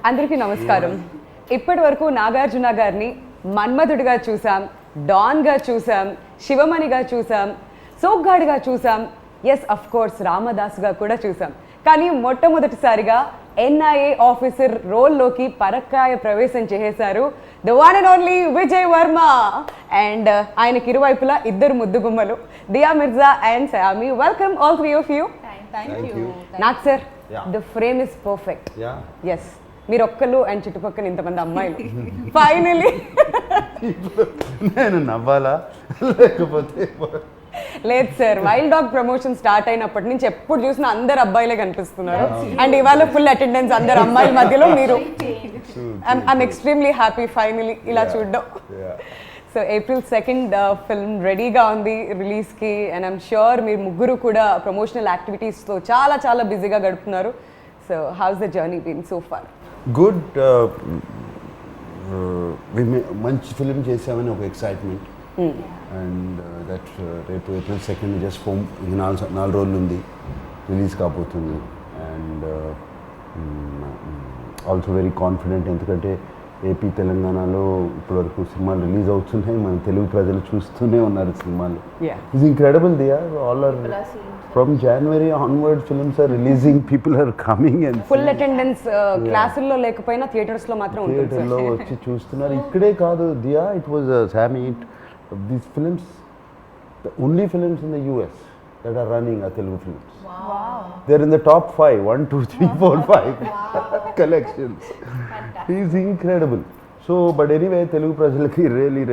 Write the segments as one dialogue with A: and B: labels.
A: అందరికీ నమస్కారం. ఇప్పటి వరకు నాగార్జున గారిని మన్మధుడిగా చూసాం, డాన్గా చూసాం, శివమణిగా చూసాం, సోగ్గాడిగా చూసాం, ఎస్ అఫ్ కోర్స్ రామదాస్గా కూడా చూసాం. కానీ మొట్టమొదటిసారిగా ఎన్ఐఏ ఆఫీసర్ రోల్లోకి పరక్కాయ ప్రవేశం చేసేశారు the one and only Vijay Varma. And ఆయనకి ఇరువైపులా ఇద్దరు ముద్దుగుమ్మలు, Dia Mirza and Saiyami. Welcome all three of you. నాకు sir the frame is perfect. Yes, మీరు ఒక్కరు అండ్ చుట్టుపక్కల ఇంతమంది అమ్మాయిలు. ఫైనలీ
B: నేను నవ్వాలా లేకపోతే
A: లేదు sir, wild dog promotion start అయినప్పటి నుంచి ఎప్పుడు చూసినా అందరు అబ్బాయిలే కనిపిస్తున్నారు. అండ్ ఇవాళ ఫుల్ అటెండెన్స్ అందరు అమ్మాయిల మధ్యలో మీరు. ఐఎమ్ ఎక్స్ట్రీమ్లీ హ్యాపీ ఫైనలీ ఇలా చూడడం. సో April 2nd ఫిల్మ్ రెడీగా ఉంది రిలీజ్కి. అండ్ ఐఎమ్ ష్యూర్ మీరు ముగ్గురు కూడా ప్రమోషనల్ యాక్టివిటీస్తో చాలా చాలా బిజీగా గడుపుతున్నారు. So how's the journey been so far?
B: Good. మంచి ఫిలిం చేసామని ఒక ఎక్సైట్మెంట్. అండ్ దట్ రేపు April 2nd జస్ట్ ఫోమ్ 4 రోజులు ఉంది రిలీజ్ కాబోతుంది. అండ్ ఆల్సో వెరీ కాన్ఫిడెంట్, ఎందుకంటే ఏపీ తెలంగాణలో ఇప్పటివరకు సినిమాలు రిలీజ్ అవుతున్నాయి, మన తెలుగు ప్రజలు చూస్తూనే ఉన్నారు సినిమాలు. It's incredible Diya. All are ఫ్రమ్ January onward films are releasing, people are coming and
A: full attendance. క్లాసుల్లో లేకపోయినా థియేటర్స్లో మాత్రం ఉంటుంది.
B: థియేటర్లో వచ్చి చూస్తున్నారు. ఇక్కడే కాదు దియా, ఇట్ వాజ్ సామీ, these films, the only films in the US that are running are Telugu films.
C: Wow.
B: They're in the top 5, 1, 2, 3, 4, 5 collections. He's incredible. So, but anyway, Telugu prajalaki really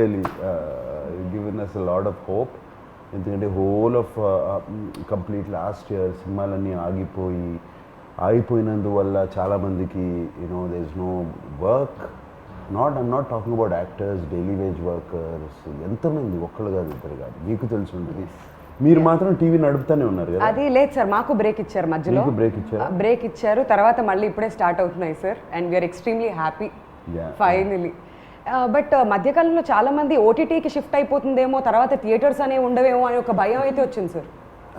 B: given us a lot of hope. ఎందుకంటే whole of complete last year సినిమాలన్నీ ఆగిపోయినందువల్ల చాలామందికి you know there is no work. I'm not talking about actors, daily wage workers, ఎంతమంది, ఒక్కళ్ళు కాదు ఇద్దరు కాదు, మీకు తెలిసి ఉంటుంది. మీరు మాత్రం టీవీ నడుపుతానే ఉన్నారు కదా.
A: అది లేదు సార్, మాకు బ్రేక్ ఇచ్చారు మధ్యలో. బ్రేక్ ఇచ్చారు, తర్వాత మళ్ళీ ఇప్పుడే స్టార్ట్ అవుతున్నాయి sir. And we're extremely happy finally. But మధ్యకాలంలో చాలా మంది ఓటీటీకి షిఫ్ట్ అయిపోతుందేమో, తర్వాత థియేటర్స్ అనేవి ఉండవేమో అని ఒక భయం అయితే వచ్చింది సార్.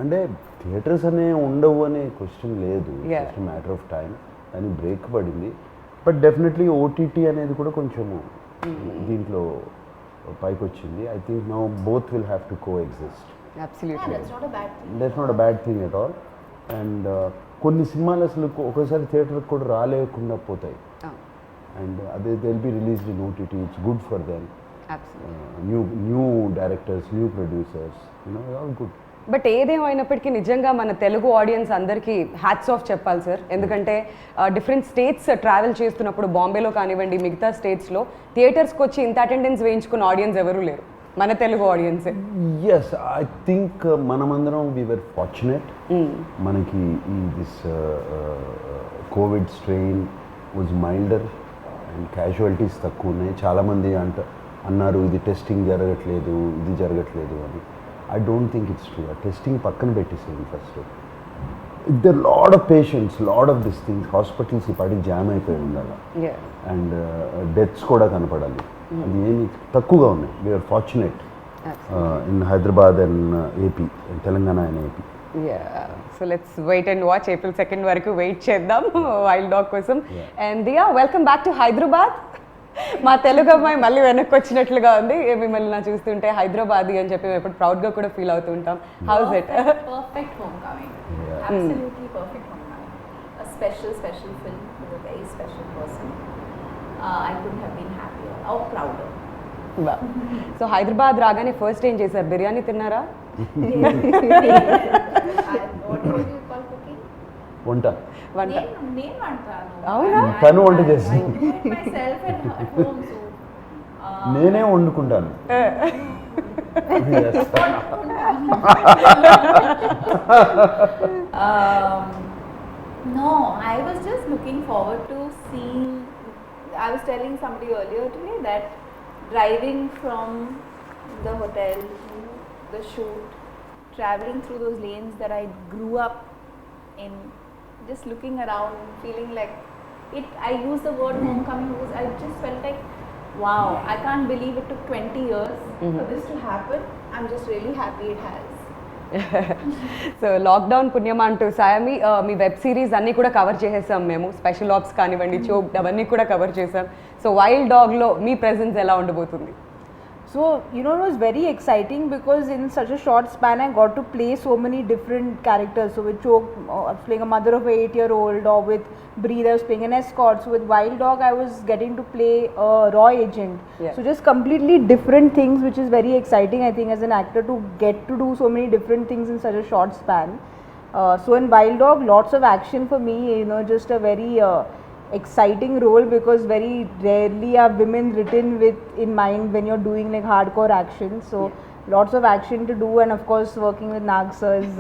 B: అంటే థియేటర్స్ అనే ఉండవు అనే క్వశ్చన్ లేదు, జస్ట్ మ్యాటర్ ఆఫ్ టైం. అని బ్రేక్ పడింది. బట్ డెఫినెట్లీ ఓటీటీ అనేది కూడా కొంచెము దీంట్లో పైకి వచ్చింది. I think now both will have to co exist.
A: Absolutely,
B: that's not a bad thing at all. And కొన్ని సినిమాలు అసలు ఒక్కోసారి థియేటర్కి కూడా రాలేకుండా పోతాయి. అండ్ అదే they will be released in OTT. It's good for them. New directors, new producers, you know all good.
A: But ఏదేమైనప్పటికీ నిజంగా మన తెలుగు ఆడియన్స్ అందరికీ హ్యాట్స్ ఆఫ్ చెప్పాలి సార్. ఎందుకంటే డిఫరెంట్ స్టేట్స్ ట్రావెల్ చేస్తున్నప్పుడు, బాంబేలో కానివ్వండి మిగతా స్టేట్స్లో థియేటర్స్కి వచ్చి ఇంత అటెండెన్స్ వేయించుకున్న ఆడియన్స్ ఎవరూ లేరు, మన తెలుగు ఆడియన్సే.
B: ఎస్, ఐ థింక్ మనమందరం వీ వర్ ఫార్చునేట్. మనకి ఈ this Covid strain was milder and casualties తక్కువ ఉన్నాయి. చాలామంది అన్నారు ఇది టెస్టింగ్ జరగట్లేదు, ఇది జరగట్లేదు అని. I don't think it's true. ఆ టెస్టింగ్ పక్కన పెట్టేసేది first. There lot of patients, lot of this things, hospitals ఈ పాటికి జామ్ అయిపోయి ఉండాలి. అండ్ డెత్స్ కూడా కనపడాలి. అది ఏమి తక్కువగా ఉన్నాయి. We're fortunate in Hyderabad and AP, Telangana and AP.
A: So let's wait and watch. April 2nd వరకు వెయిట్ చేద్దాం వైల్డ్ డాగ్ కోసం. And Diya, welcome back to Hyderabad. మా తెలుగు అమ్మాయి మళ్ళీ వెనక్కి వచ్చినట్లుగా ఉంది. మిమ్మల్ని నా చూస్తుంటే హైదరాబాదీ అని చెప్పి ఎప్పుడు ప్రౌడ్గా కూడా ఫీల్ అవుతూ ఉంటాం. House it?
C: Perfect homecoming. Absolutely perfect homecoming. A special film with a very special person. I couldn't have been happier or prouder.
A: So Hyderabad రాగానే ఫస్ట్ ఏం చేశారు? బిర్యానీ తిన్నారా?
B: వంట
A: అవునా?
B: తను వంట చేస్తాను, నేనే వండుకుంటాను.
C: No, I was just looking forward to seeing. I was telling somebody earlier today that driving from the hotel to the shoot, traveling through those lanes that I grew up in, just looking around, feeling like it. I use the word homecoming because I just felt like, wow, I can't believe it took 20 years for this to happen. I'm just really happy it has.
A: So lockdown పుణ్యమా అంటూ సాయమి మీ web series అన్నీ కూడా cover చేసేసాం మేము, special apps కానివ్వండి, chop అవన్నీ కూడా cover చేసాం. సో వైల్డ్ డాగ్లో మీ ప్రెజెన్స్ ఎలా ఉండబోతుంది?
D: So, you know, it was very exciting because in such a short span, I got to play so many different characters. So, with Chok, I was playing a mother of an 8-year-old, or with Breathe, I was playing an escort. So, with Wild Dog, I was getting to play a raw agent.
A: Yeah.
D: So, just completely different things, which is very exciting, I think, as an actor to get to do so many different things in such a short span. So, in Wild Dog, lots of action for me, you know, just a very exciting role because very rarely are women written with in mind when you're doing like hardcore action. So lots of action to do, and of course working with Nag sir is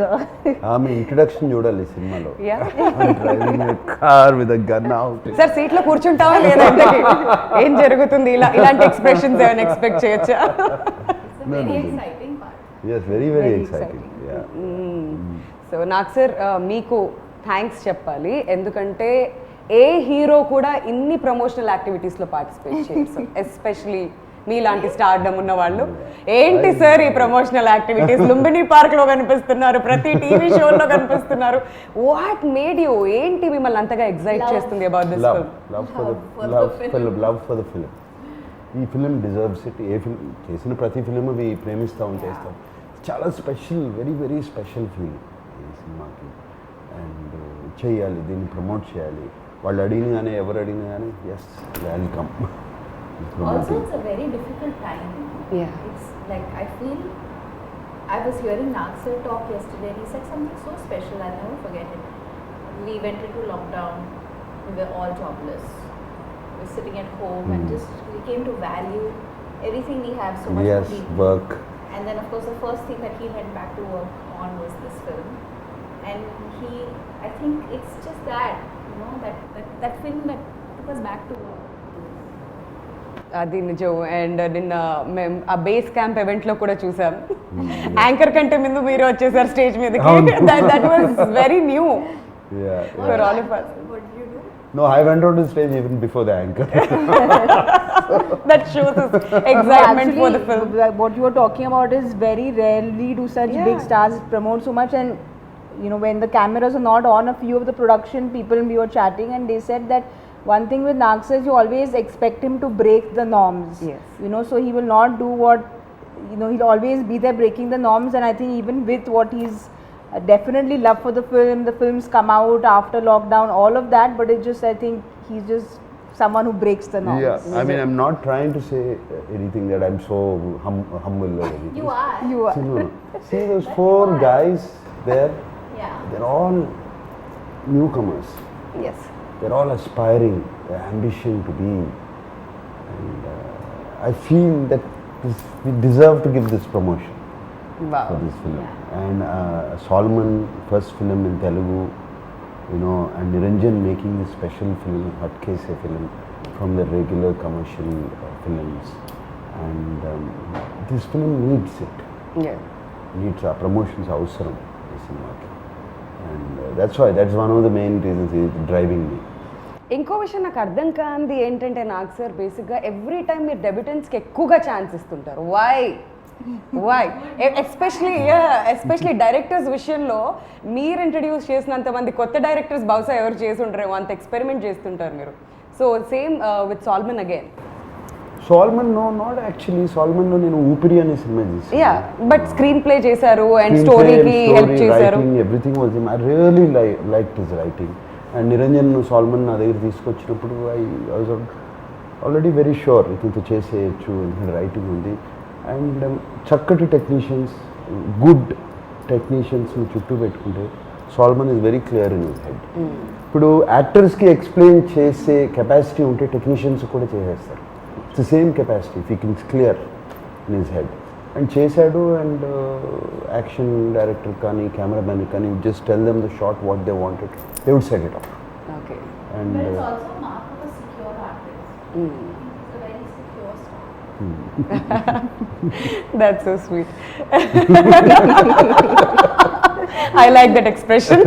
B: ఆమె introduction చూడాలి సినిమాలో.
A: Yeah.
B: Driving car with a gun out.
A: Sir సీట్లో కూర్చుంటావా లేదా? ఇంతకీ ఏం జరుగుతుంది? ఇలాంటి expressions ఏమైనా ఎక్స్పెక్ట్ చేయొచ్చా?
C: It's a
B: No,
C: very
B: no, no.
C: exciting part.
B: Yes, very very
D: Very
B: exciting. Yeah.
A: So నాకు సార్ మీకు థ్యాంక్స్ చెప్పాలి, ఎందుకంటే ఏ హీరో కూడా ఇన్ని ప్రమోషనల్ యాక్టివిటీస్లో పార్టిసిపేట్ చేయరు, ఎస్పెషలీ మీలాంటి స్టార్డమ్ ఉన్న వాళ్ళు. ఏంటి సార్ ఈ ప్రమోషనల్ యాక్టివిటీస్? లుంబిని పార్క్లో కనిపిస్తున్నారు, ప్రతి టీవీ షోలో కనిపిస్తున్నారు. What made you? ఏంటి మిమ్మల్ని అంతగా ఎగ్జైట్
C: Love.
A: చేస్తుంది about this
B: Love,
A: film?
B: love for the
C: Love for the film.
B: love for the film. ఈ film deserves it. A film చేసిన ప్రతి ఫిలిం అవి ప్రేమిస్తాం, చేస్తాం. చాలా special, very very special film ఈ సినిమాకి. అండ్ చేయాలి, దీన్ని ప్రమోట్ చేయాలి. వాళ్ళు అడిగిన కానీ ఎవరు అడిగినా కానీ yes welcome.
C: Also, it's a very difficult time.
A: Yeah.
C: It's like I feel. I was hearing Nag sir talk yesterday. And he said something so special. I'll never forget it. We went into lockdown. We were all jobless. We were sitting at home and just we came to value everything we have so much.
B: Yes,
C: more deeply.
B: work.
C: And then of course the first thing that he went back to work on was this film. And I think it's just that, you know, that film that took us back to work.
A: అది నిజం. And నిన్న మేము ఆ base camp ఈవెంట్లో కూడా చూసాం, anchor కంటే ముందు మీరు వచ్చేసారు స్టేజ్ మీదకి. That was very new
B: Yeah.
A: for all of us.
C: What did you do?
B: No, I went on the stage even before the anchor.
A: That shows us excitement for the film.
D: What you were talking about is very rarely do such
A: Yeah.
D: big stars promote so much. And you know, when the cameras are not on, a few of the production people we were chatting, and they said that one thing with Nag sir is you always expect him to break the norms.
A: Yes.
D: You know, so he will not do what, you know, he'll always be there breaking the norms. And I think even with what he's definitely love for the films come out after lockdown, all of that, but it's just, I think he's just someone who breaks the norms.
B: Yeah, I mean, I'm not trying to say anything that I'm so humble or anything.
C: You are.
D: You are.
B: See, no. See those four guys there,
C: Yeah.
B: they're all newcomers.
A: Yes.
B: They're all aspiring, their ambition to be. And I feel that we deserve to give this promotion
A: Wow.
B: for this film. And Solomon, first film in Telugu, you know, and Niranjan making this special film, Hot Case film, from the regular commercial films. And this film needs it.
A: Yeah.
B: Needs our promotions అవసరం ఈ సినిమాకి. And that's one of the main reasons is driving me.
A: ఇంకో విషయం నాకు అర్థం కాంది ఏంటంటే Nag sir బేసిక్గా every time మీరు డెబ్యూటెంట్స్కి ఎక్కువగా ఛాన్స్ ఇస్తుంటారు. వై ఎస్పెషలీ డైరెక్టర్స్ విషయంలో మీరు ఇంట్రడ్యూస్ చేసినంత మంది కొత్త డైరెక్టర్స్ బహుశా ఎవరు చేసి ఉంటారేమో, అంత ఎక్స్పెరిమెంట్ చేస్తుంటారు మీరు. So same with Solomon again.
B: Solomon not actually. సోల్మన్లో నేను ఊపిరి అనే సినిమా
A: యా, బట్ స్క్రీన్ ప్లే చేశారు అండ్ స్టోరీకి హెల్ప్ చేశారు.
B: Everything was I really like his writing. And Niranjan Solomon నా దగ్గర తీసుకొచ్చినప్పుడు I was already very sure ఇతనితో చేసేయచ్చు, రైటింగ్ ఉంది. అండ్ చక్కటి టెక్నీషియన్స్, గుడ్ టెక్నీషియన్స్ చుట్టూ పెట్టుకుంటే Solomon is very clear in his head. ఇప్పుడు యాక్టర్స్కి ఎక్స్ప్లెయిన్ చేసే కెపాసిటీ ఉంటే టెక్నీషియన్స్ కూడా చేసేస్తారు. It's the same capacity if you can clear in his head. And చేశాడు. అండ్ యాక్షన్ డైరెక్టర్ కానీ కెమెరామెన్ కానీ just tell them the shot what they wanted, they would set it off.
A: Okay.
B: And
C: But it's also a mark of a secure artist. He's a very secure star.
A: That's so sweet. I like that expression.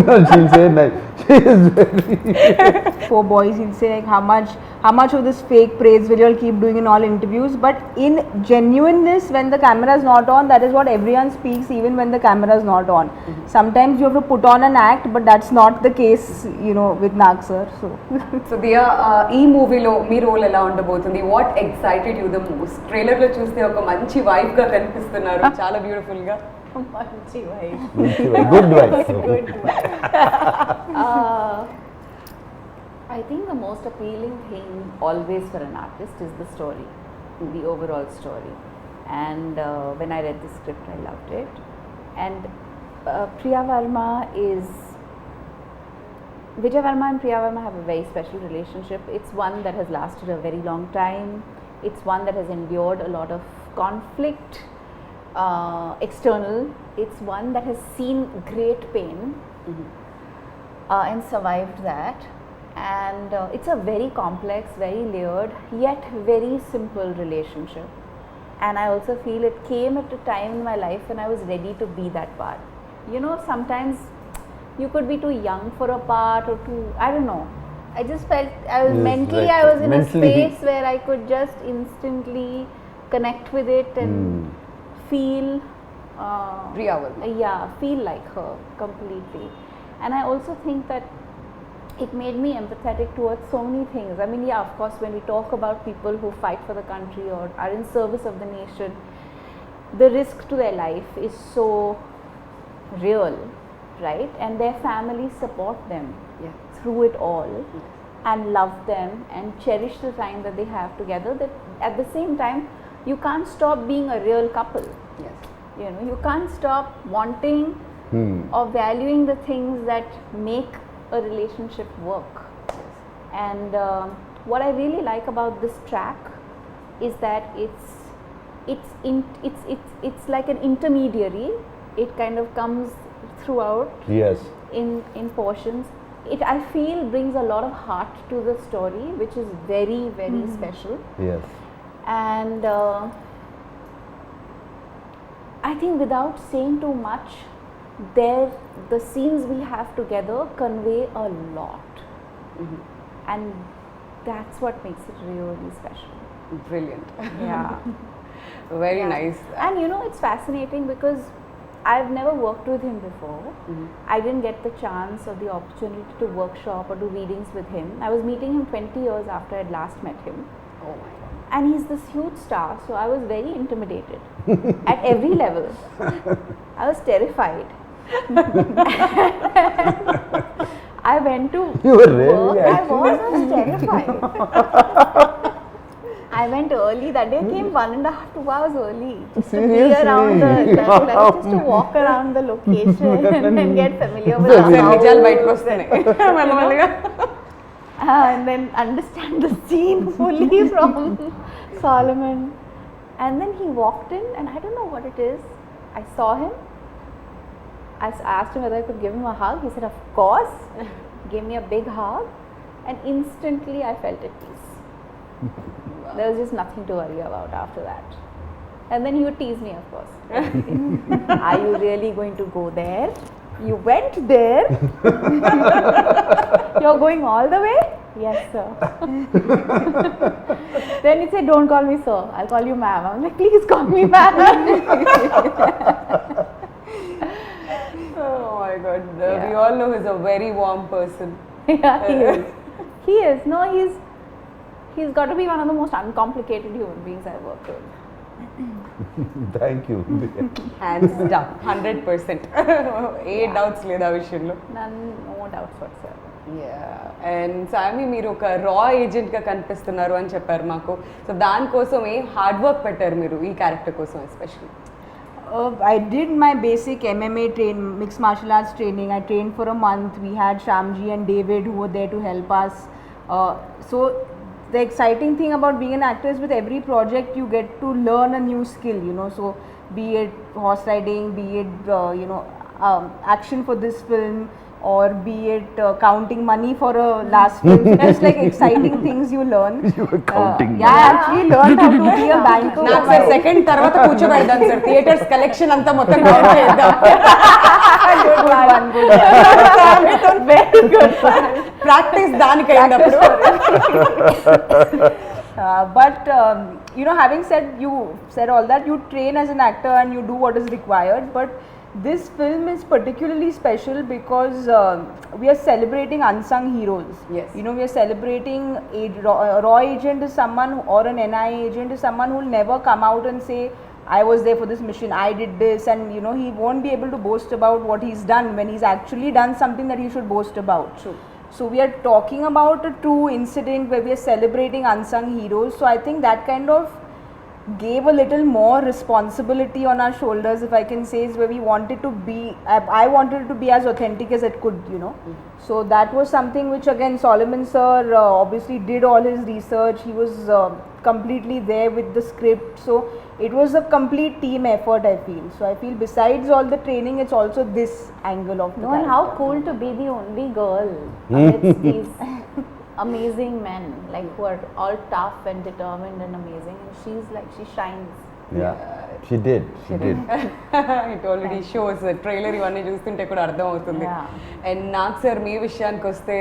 B: No, she'll say like, she is very...
D: For boys, he'll say like how much of this fake praise will you all keep doing in all interviews? But in genuineness, when the camera is not on, that is what everyone speaks, even when the camera is not on. Sometimes you have to put on an act, but that's not the case, you know, with Nag sir. So.
A: So Dia ఈ మూవీలో మీ role ఎలా ఉండబోతుంది? What excited you the most? Trailer లో చూస్తే ఒక మంచి wife గా కనిపిస్తున్నారు, చాలా బ్యూటిఫుల్ గా.
C: Manchi wife.
B: Good wife.
C: I think the most appealing thing always for an artist is the story, the overall story. And when I read the script, I loved it. And Priya Verma is Vijay Verma and Priya Verma have a very special relationship. It's one that has lasted a very long time. It's one that has endured a lot of conflict, external. It's one that has seen great pain and survived that. And it's a very complex, very layered, yet very simple relationship. And I also feel it came at a time in my life when I was ready to be that part. You know, sometimes you could be too young for a part or too, I don't know. I just felt I was
B: Yes,
C: mentally,
B: right.
C: I was in
B: Mentally.
C: a space where I could just instantly connect with it and feel,
A: Priya Varma.
C: yeah, feel like her completely. And I also think that it made me empathetic towards so many things. I mean, yeah, of course, when we talk about people who fight for the country or are in service of the nation, the risk to their life is so real, right? And their families support them
A: Yeah.
C: through it all and love them and cherish the time that they have together. That at the same time, you can't stop being a real couple.
A: Yes.
C: You know, you can't stop wanting or valuing the things that make a relationship work. And what I really like about this track is that it's like an intermediary. It kind of comes throughout
B: Yes.
C: in portions. It, I feel, brings a lot of heart to the story, which is very, very special.
B: Yes.
C: And I think without saying too much, the scenes we have together convey a lot. And that's what makes it really special.
A: Brilliant.
C: Yeah.
A: Very
C: Yeah.
A: nice.
C: And you know, it's fascinating because I've never worked with him before. I didn't get the chance or the opportunity to workshop or do readings with him. I was meeting him 20 years after I'd last met him.
A: Oh my god.
C: And he's this huge star, so I was very intimidated at every level. I was terrified. I went to
B: You were really
C: work. I
B: actually?
C: was terrified. I went early that day. Came 1.5 to 2 hours early just to be around the just to walk around the location and get familiar with the
A: నిజాలు
C: house
A: బయటకు వస్తున్నాయి మెల్లమెల్లగా.
C: and then understand the scene fully from Solomon. And then he walked in, and I don't know what it is. I saw him. I asked him whether I could give him a hug. He said, "Of course." Gave me a big hug, and instantly I felt at peace. There was just nothing to worry about after that. And then he would tease me, of course. Are you really going to go there? You went there? You're going all the way? Yes, sir. Then he'd say, "Don't call me sir, I'll call you ma'am." I'm like, "Please call me ma'am."
A: Oh my god. We
C: Yeah.
A: all know he's a very warm person.
C: Yeah, he is. He is. No, he's got to be one of the most uncomplicated human beings I've worked with.
B: Thank you.
A: Hands down. 100%. A doubts లేదు ఆ విషయంలో.
C: No doubts whatsoever.
A: And సామి మీరు ఒక రా ఏజెంట్గా కనిపిస్తున్నారు అని చెప్పారు మాకు. సో దానికోసం ఏ హార్డ్ వర్క్ పెట్టారు మీరు ఈ క్యారెక్టర్ కోసం especially?
D: I did my basic MMA mixed martial arts training. I trained for a month. We had Shamji and David who were there to help us. So the exciting thing about being an actor is with every project you get to learn a new skill, you know. So be it horse riding, be it action for this film, or be it counting money for a last film. So just like exciting things you learn.
B: You were counting
D: Yeah, I actually learned how to be a banker.
A: నాకు sir second తర్వాత కూర్చోబెడదాం sir theatres collection అంతా మొత్తం count చేద్దాం.
D: Good one, good one. Very good one.
A: Practice దానికి అయినప్పుడు
D: But you know, having said all that, you train as an actor and you do what is required. But this film is particularly special because we are celebrating unsung heroes.
A: Yes.
D: You know, we are celebrating raw agent is someone or an NI agent is someone who will never come out and say, I was there for this mission, I did this, and you know, he won't be able to boast about what he's done when he's actually done something that he should boast about.
A: True.
D: So we are talking about a true incident where we are celebrating unsung heroes. So I think that kind of gave a little more responsibility on our shoulders, if I can say, is where we wanted to be. I wanted it to be as authentic as it could, you know. So that was something which again Solomon sir obviously did all his research. He was completely there with the script. So it was a complete team effort, I feel. So I feel besides all the training, it's also this angle of the
C: No, and how
D: character.
C: cool to be the only girl amidst these amazing men, like who are all tough and determined and amazing, and she's like, she shines.
B: Yeah, she did.
A: It already shows trailer ఇవన్నీ చూస్తుంటే కూడా అర్థం అవుతుంది.
C: Yeah.
A: And నాకు sir మీ విషయానికి వస్తే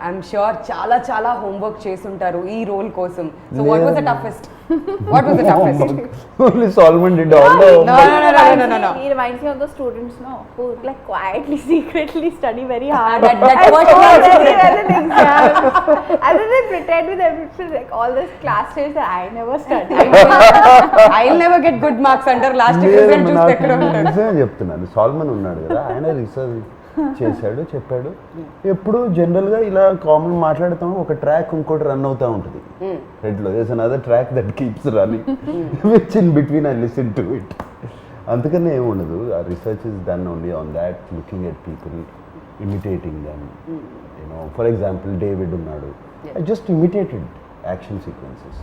A: I'm sure చాలా చాలా హోంవర్క్ చేసుంటారు ఈ రోల్ కోసం. So what was the toughest? What was the toughest?
B: Only Solomon did all the
A: No, no.
C: He reminds me of the students, no, who like quietly, secretly study very hard.
A: That
C: and
A: was
C: score
A: not
C: very
A: student.
C: well in exams. And then they pretend with everything, like all this class tests that I never studied.
A: I'll never get good marks అంటారు. Last
B: లేదు,
A: result చూస్తే
B: నాకు
A: ఎక్కడ ఉంటారు?
B: నిజమే చెప్తున్నాను. Salmon ఉన్నాడు కదా, ఆయన రీసెర్చ్ చేశాడు, చెప్పాడు. ఎప్పుడు జనరల్గా ఇలా కామన్ మాట్లాడుతాం, ఒక ట్రాక్ ఇంకోటి రన్ అవుతూ ఉంటుంది హెడ్లో. There's another track that keeps running which in between I listen to it. అందుకనే ఏముండదు. ఆ research is done only on that, looking at people, imitating them. You know, for example David ఉన్నాడు, I just imitated action sequences.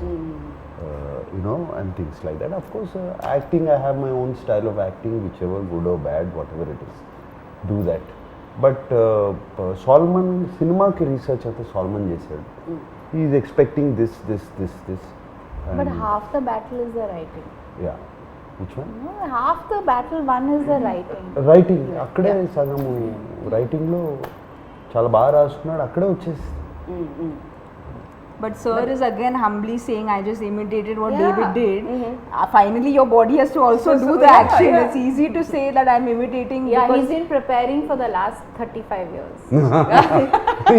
B: You know, and things like that. Of course, acting, I have my own style of acting, whichever good or bad, whatever it is, do that. But Solomon, cinema ki research ante Solomon chesaadu. He is expecting this.
C: But
B: and-
C: half the battle is the writing.
B: Yeah. Which one?
C: No, half the battle one is the writing.
B: Writing అక్కడే సగము రైటింగ్లో చాలా బాగా రాసుకున్నాడు, అక్కడే వచ్చేసి.
D: But sir is again humbly saying, I just imitated what
C: Yeah.
D: David did. Finally, your body has to also do the action. It's easy to say that I'm imitating.
C: Yeah,
D: because
C: he's been preparing for the last 35 years.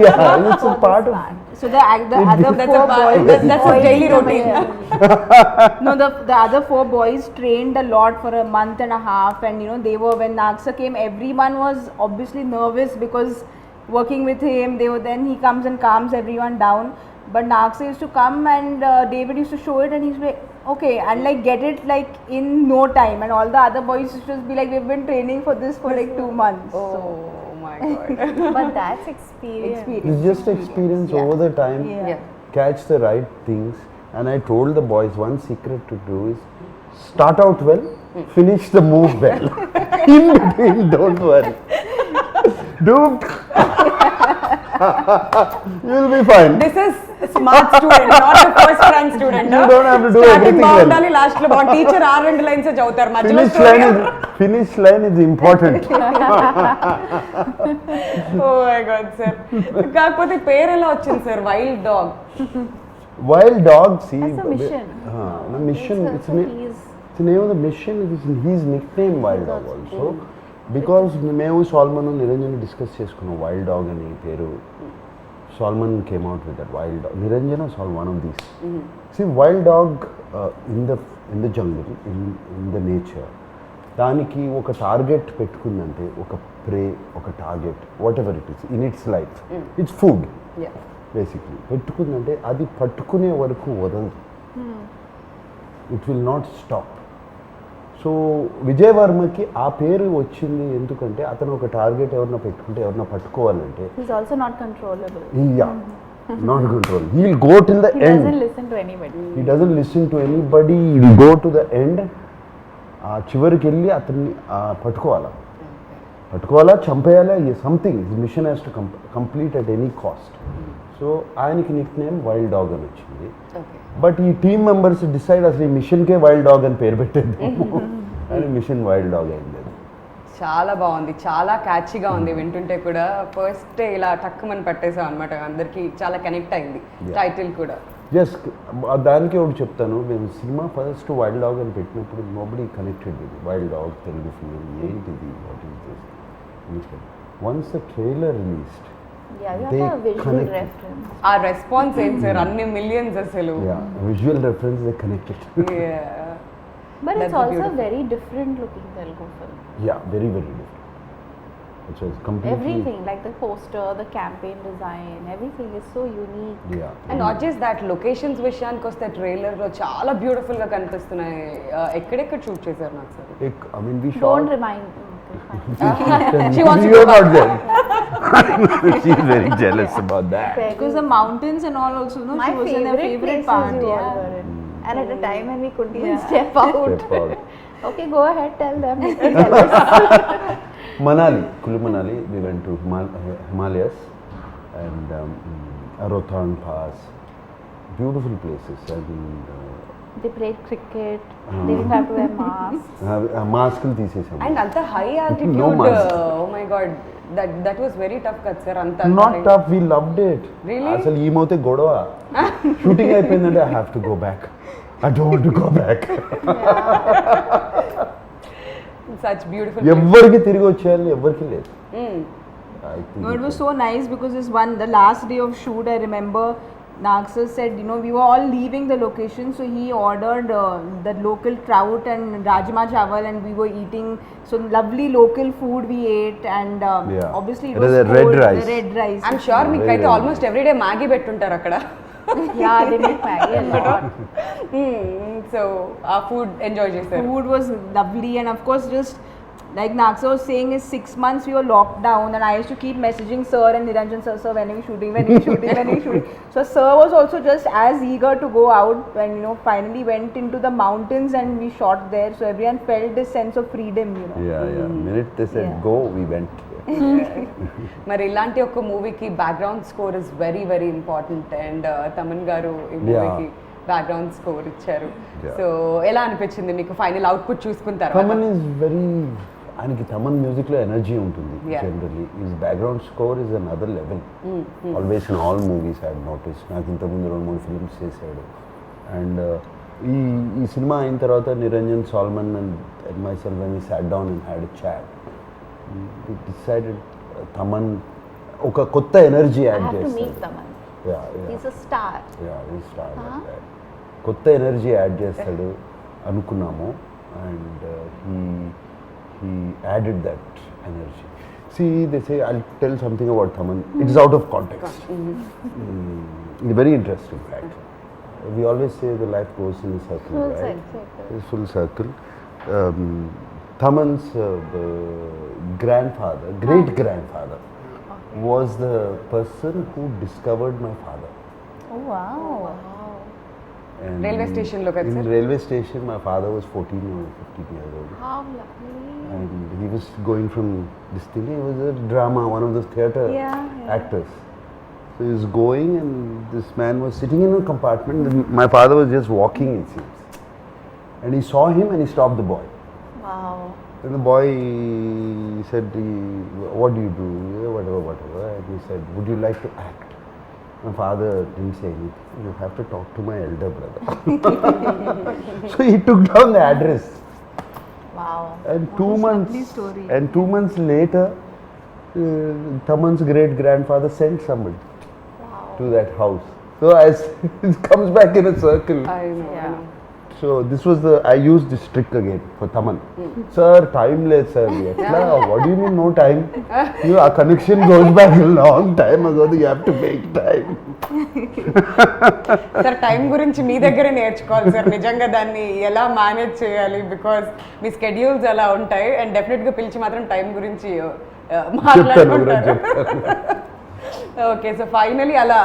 B: Yeah, it's a part of.
D: So the other
A: That's
D: four
A: a part-
D: boys,
A: that's a daily routine.
D: no, the other four boys trained a lot for a month and a half, and you know, they were, when Naksa came, everyone was obviously nervous because working with him, then he comes and calms everyone down. But Naksa used to come and David used to show it, and he's like, okay, and like get it like in no time, and all the other boys used to just be like, we've been training for this for like 2 months.
A: Oh my god.
C: But that's experience.
B: It's just experience
D: Yeah.
B: over the time.
D: Yeah.
B: Catch the right things. And I told the boys, one secret to do is start out well, finish the move well. In between, don't worry. You'll be fine.
A: This is smart student, not the first rank student.
B: You don't have to do everything well.
A: బాగుండాలి, last లో బాగుంది. Teacher 6 lines చదువుతారు, మధ్యలో
B: Finish line is important.
A: Oh my god sir. కాకపోతే పేరు ఎలా వచ్చింది sir, wild dog?
B: Wild dog, see.
C: That's a mission.
B: The mission. It's
C: He's
B: the name of the mission. Is his nickname Wild Dog also. Because మేము salmon Niranjan discuss చేసుకున్నాం wild dog అని పేరు. Solomon came out with that wild dog. Niranjan was one of these. See, wild dog in the jungle, in the nature, దానికి ఒక target పెట్టుకుందంటే, ఒక prey, ఒక target, whatever it is in its life, it's food basically పెట్టుకుందంటే అది పట్టుకునే వరకు వదలదు. It will not stop. So Vijay వర్మకి ఆ పేరు వచ్చింది ఎందుకంటే అతను ఒక టార్గెట్ ఎవరన్నా పెట్టుకుంటే, ఎవరన్నా పట్టుకోవాలంటే,
C: he's also not controllable.
B: not control. He will go till the
C: He
B: end.
C: doesn't listen to anybody.
B: He doesn't listen to anybody. He will go to the end. చివరికి వెళ్ళి అతన్ని పట్టుకోవాలి. పట్టుకోవాలా చంపేయాలా something mission has to complete at any cost. So ఆయనకి nickname wild dog అని వచ్చింది.
A: Okay.
B: But ఈ టీమ్ మెంబర్స్ డిసైడ్ అసలు ఈ మిషన్కే వైల్డ్ డాగ్ అని పేరు పెట్టేద్దాము అని మిషన్ వైల్డ్ డాగ్ అయింది.
A: చాలా బాగుంది, చాలా క్యాచీగా ఉంది, వింటుంటే కూడా ఫస్ట్ ఇలా టక్కుమని పట్టేసాం అనమాట, అందరికి చాలా కనెక్ట్ అయింది టైటిల్ కూడా.
B: జస్ట్ దానికి ఒకటి చెప్తాను, మేము సినిమా ఫస్ట్ వైల్డ్ డాగ్ అని పెట్టినప్పుడు nobody connected with wild dog Telugu film ఏంటిది what is this. Once the trailer released
C: Yeah, you
B: they
C: have a visual
B: connected.
C: reference.
A: ఆ రెస్పాన్స్ ఏంటి సార్, అన్ని మిలియన్స్ అసలు.
B: Visual reference they connected.
C: But
A: That's
C: it's
A: the
C: also
A: beautiful.
C: very different looking Telugu film.
B: Yeah, very very different. It was completely.
C: Everything, like the poster, the campaign design, everything is so unique.
B: Yeah.
A: And not just that, locations విషయానికి వస్తే ట్రైలర్లో చాలా బ్యూటిఫుల్గా కనిపిస్తున్నాయి. ఎక్కడెక్కడ shoot చేశారు నాకు sir?
B: I mean, we
C: Don't
B: shot.
C: remind me. Okay, fine.
A: She wants to
B: You're
A: go
B: not there. She's very jealous about that.
D: Because the mountains and all also, no,
C: My
D: she was in her favorite
C: places
D: part.
C: you all
D: Yeah.
C: were in. And at a time when we couldn't even step out.
B: Step out.
C: Okay, go ahead, tell them. Make me jealous.
B: Manali, Kulu Manali, we went to Himalayas and Rohtang Pass, beautiful places. And
C: They played cricket. They didn't have to wear masks.
B: మాస్కులు తీసేసాము.
A: And అంత high altitude,
B: No mask.
A: Oh my god, that was very tough కదా sir. అంత
B: not tough, we loved it.
A: Really?
B: అసలు ఏమవుతే గొడవ, shooting అయిపోయిందంటే I have to go back, I don't want to go back.
A: Such beautiful.
B: ఎవ్వరికి తిరిగి వచ్చేయాలి, ఎవ్వరికి లేదు. I think
D: No, it was so nice because this one, the last day of shoot, I remember Nagsar said, you know, we were all leaving the location, so he ordered the local trout and rajma chawal, and we were eating some lovely local food we ate, and
B: Yeah.
D: obviously
B: It
D: it was
B: was a red
D: cold,
B: rice.
D: the red rice.
A: I'm sure మీకు అయితే
B: Very
A: almost everyday Maggi పెట్టుంటారు అక్కడ.
C: Yeah, they make Maggie a lot.
A: So ఆ food enjoy చేశారు.
D: Food was lovely, and of course, just like Nagsar was saying, is 6 months we were locked down, and I used to keep messaging Sir and Niranjan sir, when are we shooting, when are we shooting, when are we shooting. So Sir was also just as eager to go out when, you know, finally went into the mountains and we shot there. So everyone felt this sense of freedom, you know.
B: Yeah. Minute they said
D: Yeah.
B: go, we went.
A: మరి ఇలాంటి ఒక మూవీకి background score is very very important, and Thaman గారు ఈ
B: Yeah.
A: మూవీకి background score ఇచ్చారు.
B: Yeah.
A: So ఎలా అనిపించింది మీకు ఫైనల్ అవుట్పుట్ చూసుకున్న తర్వాత?
B: తమన్ ఈజ్ వెరీ, ఆయనకి తమన్ మ్యూజిక్లో ఎనర్జీ ఉంటుంది.
A: Yeah.
B: Generally is background score is another level. Always in all movies I notice. నాకు ఇంతకుముందు 2-3 ఫిల్మ్స్ చేశాడు. అండ్ ఈ సినిమా అయిన తర్వాత Niranjan Solomon and myself when we sat down and had a chat, we decided Thaman ఒక కొత్త energy
C: I
B: had
C: have to meet
B: చేస్తాడు.
C: Taman.
B: Yeah.
C: He's a star.
B: కొత్త ఎనర్జీ యాడ్ చేస్తాడు అనుకున్నాము, and he added that energy. See, they say, I'll tell something about Taman. It's out of context. It's very interesting fact. We always say the life goes in a circle,
C: Full
B: right?
C: circle.
B: It's full circle. Taman's grandfather, great grandfather, was the person who discovered my father.
C: Oh wow.
B: And
A: Railway station lo kada,
B: in
A: sir?
B: railway station, my father was 14 or 15 years old.
C: How lovely.
B: And he was going from this thing, he was a drama, one of the theatre
C: Yeah.
B: actors. So he was going, and this man was sitting in a compartment, and my father was just walking, it seems. And he saw him and he stopped the boy.
C: Wow.
B: And the boy said, what do you do? Yeah, whatever. And he said, would you like to act? My father didn't say anything. You have to talk to my elder brother. So he took down the address.
C: Wow.
B: And 2 months,
D: lovely story.
B: and 2 months later, Taman's great grandfather sent somebody
C: Wow.
B: to that house. So as it comes back in a circle.
A: I know, I
C: Yeah.
A: know.
B: So this was I used this trick again for Taman. Sir, time late, sir. Etla, what do you mean no time? Our connection goes back a long time ago. You have to make time.
A: Sir time గురించి మీ దగ్గరే నేర్చుకోవాలి sir, నిజంగా దాన్ని ఎలా manage చేయాలి, because me schedules అలా ఉంటాయి, and డెఫినెట్గా పిలిచి మాత్రం టైం గురించి మాట్లాడుకుంటారు. ఓకే, సో ఫైనలీ అలా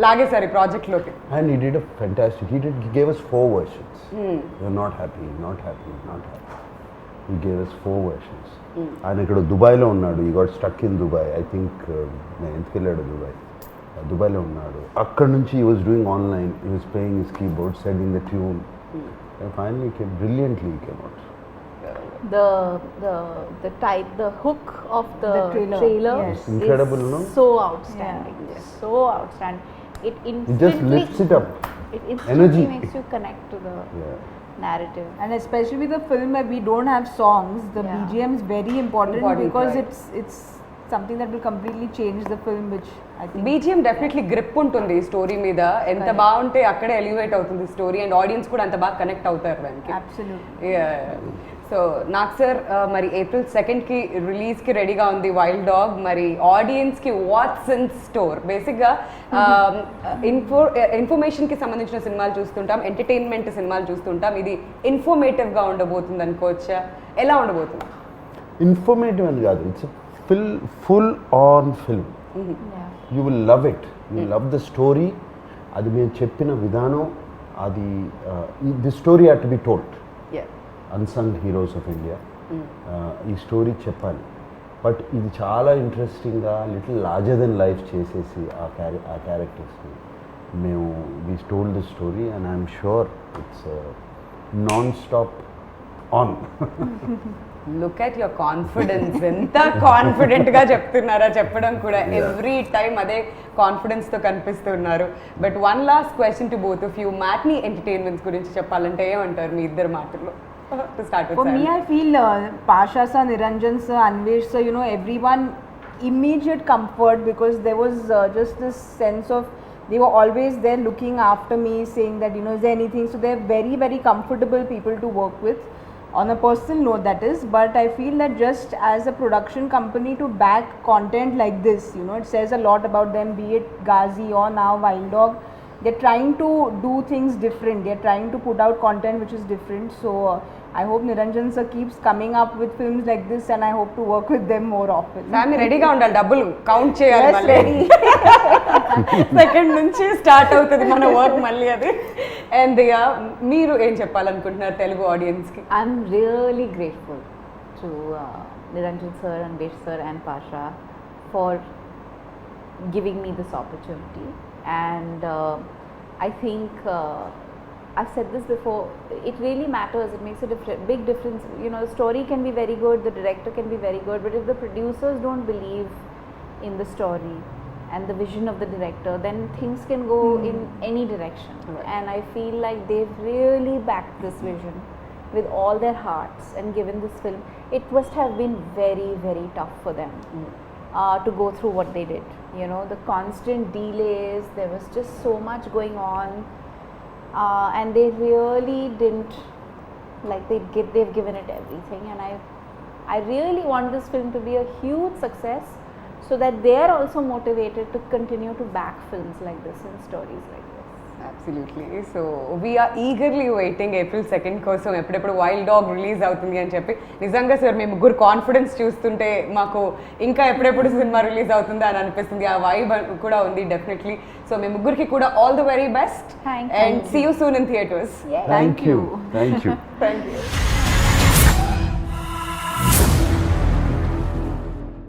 A: లాగేసారు ఈ ప్రాజెక్ట్లోకి.
B: And he did a fantastic. He gave us 4 versions. You're not happy, not happy, not happy. He gave us 4 versions. ఆయన ఇక్కడ దుబాయ్లో ఉన్నాడు, ఈ got stuck in Dubai. I think నేను ఎందుకు వెళ్ళాడు దుబాయ్లో ఉన్నాడు. అక్కడ నుంచి ఈ వాజ్ డూయింగ్ ఆన్లైన్, ఈ was playing his keyboard, setting the tune, and finally came brilliantly came out.
C: The hook of the
D: The
C: trailer
D: yes.
C: is
B: Incredible, no?
C: so outstanding.
D: Yes.
C: So outstanding. It
B: It
C: instantly
B: just lifts it up.
C: It instantly
B: Energy.
C: makes you connect to the
B: Yeah.
C: narrative.
D: And especially with the film where we don't have songs, the
C: Yeah.
D: BGM is very important,
A: Important,
D: because
A: right.
D: it's something that will completely change the film, which I think
A: BGM definitely grip ఉంటుంది ఈ story మీద. ఎంత బాగుంటే అక్కడే elevate అవుతుంది story, and audience కూడా అంత బాగా కనెక్ట్ అవుతారు దానికి.
D: absolutely.
A: సో నాకు సార్ మరి April 2కి రిలీజ్కి రెడీగా ఉంది వైల్డ్ డాగ్. మరి ఆడియన్స్కి వాట్స్ ఇన్ స్టోర్? బేసిక్గా ఇన్ఫర్మేషన్కి సంబంధించిన సినిమాలు చూస్తుంటాం, ఎంటర్టైన్మెంట్ సినిమాలు చూస్తుంటాం. ఇది ఇన్ఫర్మేటివ్గా ఉండబోతుంది అనుకోవచ్చా? ఎలా ఉండబోతుంది?
B: ఇన్ఫర్మేటివ్ అని కాదు, it's full on film.
C: Yeah.
B: You will love it, you love the story. అది మేము చెప్పిన విధానం, అది the story had to be told. Unsung heroes of India, ఈ స్టోరీ చెప్పాలి. బట్ ఇది చాలా ఇంట్రెస్టింగ్గా లిటిల్ లార్జర్ దెన్ లైఫ్ చేసేసి ఆ క్యారెక్టర్స్ని మేము we told the story, and I'm sure it's non stop on.
A: Look at your confidence, ఎంత కాన్ఫిడెంట్గా చెప్తున్నారా చెప్పడం కూడా. ఎవ్రీ టైమ్ అదే కాన్ఫిడెన్స్తో కనిపిస్తున్నారు. But one last question to both of you, matinee entertainments గురించి చెప్పాలంటే ఏమంటారు మీ ఇద్దరు మాటల్లో? To start with
D: For
A: Sam.
D: me, I feel Pasha sir, Niranjan sir, Anvesh sir, you know, everyone immediate comfort, because there was just this sense of they were always there looking after me, saying that, you know, is there anything. So they're very, very comfortable people to work with on a personal note, that is. But I feel that just as a production company to back content like this, you know, it says a lot about them, be it Ghazi or now Wild Dog. They're trying to do things different. They're trying to put out content which is different. So I hope Niranjan sir keeps coming up with films like this, and I hope to work with them more often.
A: Family రెడీగా ఉండాలి, డబ్బులు count చేయాలి
D: Yes,
A: మళ్ళీ.
D: ready.
A: Second నుంచి start అవుతుంది మన work మళ్ళీ అది. అండ్ మీరు ఏం చెప్పాలనుకుంటున్నారు తెలుగు ఆడియన్స్కి?
C: I'm really grateful to Niranjan sir, Anvesh sir and Pasha for giving me this opportunity. And I think I've said this before, it really matters, it makes a big difference. You know, the story can be very good, the director can be very good, but if the producers don't believe in the story and the vision of the director, then things can go in any direction.
A: Right.
C: And I feel like they've really backed this vision with all their hearts and given this film. It must have been very, very tough for them to go through what they did. You know, the constant delays, there was just so much going on, and they really didn't, like, they've given it everything. And I really want this film to be a huge success, so that they are also motivated to continue to back films like this and stories like this.
A: Absolutely. So we're eagerly waiting April 2 కోసం, ఎప్పుడెప్పుడు wild dog release అవుతుంది అని చెప్పి. నిజంగా sir మీ ముగ్గురు confidence చూస్తుంటే మాకు ఇంకా ఎప్పుడెప్పుడు సినిమా రిలీజ్ అవుతుందా అని అనిపిస్తుంది. ఆ వైబ్ కూడా ఉంది డెఫినెట్లీ. సో మీ ముగ్గురికి కూడా all the very best,
C: Thank
A: and
C: you.
A: See you soon in theatres.
C: Yeah.
B: Thank you.
A: Thank you.